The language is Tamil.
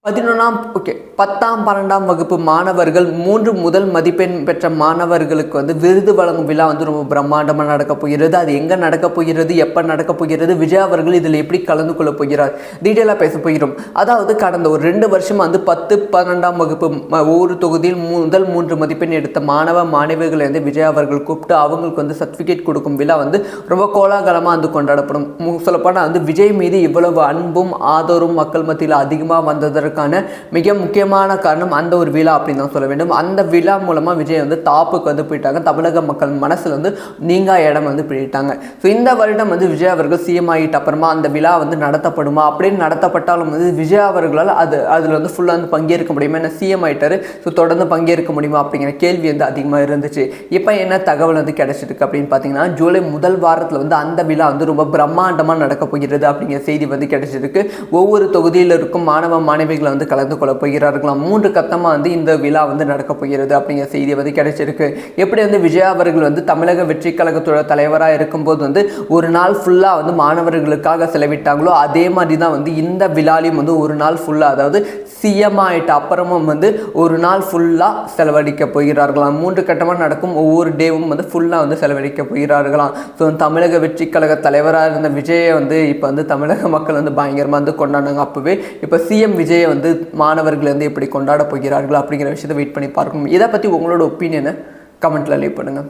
ஓகே 10ஆம் 12ஆம் வகுப்பு மாணவர்கள் 3 முதல் மதிப்பெண் பெற்ற மாணவர்களுக்கு வந்து விருது வழங்கும் விழா வந்து ரொம்ப பிரம்மாண்டமாக நடக்கப் போகிறது. அது எங்கே நடக்கப் போகிறது, எப்போ நடக்கப் போகிறது, விஜய் அவர்கள் இதில் எப்படி கலந்து கொள்ளப் போகிறார், டீட்டெயிலாக பேச போகிறோம். அதாவது கடந்த ஒரு 2 வருஷமாக வந்து 10 12ஆம் வகுப்பு ஒவ்வொரு தொகுதியில் முதல் 3 மதிப்பெண் எடுத்த மாணவ மாணவிகளை வந்து விஜய் அவர்கள் கூப்பிட்டு அவங்களுக்கு வந்து சர்டிஃபிகேட் கொடுக்கும் விழா வந்து ரொம்ப கோலாகலமாக வந்து கொண்டாடப்படும். சொல்லப்போனால் வந்து விஜய் மீது இவ்வளவு அன்பும் ஆதரவும் மக்கள் மத்தியில் அதிகமாக வந்ததற்கு மிக முக்கியமான காரணம் அந்த ஒரு விழா அப்படின்னு தான் சொல்ல வேண்டும். அந்த விழா மூலமா விஜய் வந்து டாப்புக்கு வந்து போயிட்டாங்க. தமிழக மக்கள் மனசுல வந்து நீங்கா இடம் வந்து பிடிட்டாங்க. ஸோ இந்த வருடம் வந்து விஜய் அவர்கள் சிஎம் ஆகிட்ட அப்புறமா அந்த விழா வந்து நடத்தப்படுமா, அப்படின்னு நடத்தப்பட்டாலும் வந்து விஜய் அவர்களால் அதில் வந்து ஃபுல்லாக வந்து பங்கேற்க முடியுமா, என்ன சிஎம் ஆகிட்டாரு, ஸோ தொடர்ந்து பங்கேற்க முடியுமா அப்படிங்கிற கேள்வி வந்து அதிகமாக இருந்துச்சு. இப்போ என்ன தகவல் வந்து கிடைச்சிருக்கு அப்படின்னு பார்த்தீங்கன்னா, ஜூலை முதல் வாரத்தில் வந்து அந்த விழா வந்து ரொம்ப பிரம்மாண்டமாக நடக்க போகிறது அப்படிங்கிற செய்தி வந்து கிடைச்சிருக்கு. ஒவ்வொரு தொகுதியில் இருக்கும் மாணவ மாணவிகள் வந்து கலந்து கொள்ள போகிறார்களாம். 3 கட்டமாக வந்து இந்த விழா வந்து நடக்க போகிறது அப்படிங்கிற செய்தி வந்து கிடைச்சிருக்கு. எப்படி வந்து விஜய் அவர்கள் வந்து தமிழக வெற்றி கழகத்தோட தலைவராக இருக்கும்போது வந்து ஒரு நாள் ஃபுல்லாக வந்து மாணவர்களுக்காக செலவிட்டாங்களோ அதே மாதிரி தான் வந்து இந்த விழாலையும் வந்து ஒரு நாள் ஃபுல்லாக, அதாவது சிஎம் ஆகிட்ட அப்புறமும் வந்து ஒரு நாள் ஃபுல்லாக செலவழிக்க போகிறார்களாம். 3 கட்டமாக நடக்கும். ஒவ்வொரு டேவும் வந்து ஃபுல்லாக வந்து செலவழிக்க போகிறார்களாம். ஸோ தமிழக வெற்றி கழக தலைவராக இருந்த விஜயை வந்து இப்போ வந்து தமிழக மக்கள் வந்து பயங்கரமாக வந்து கொண்டாடினாங்க. அப்போவே இப்போ சிஎம் விஜயை வந்து மாணவர்கள் வந்து எப்படி கொண்டாட போகிறார்கள் அப்படிங்கிற விஷயத்தை வெயிட் பண்ணி பார்க்கணும். இதை பற்றி உங்களோட ஒப்பீனியனை கமெண்ட்டில் லீவ் பண்ணுங்கள்.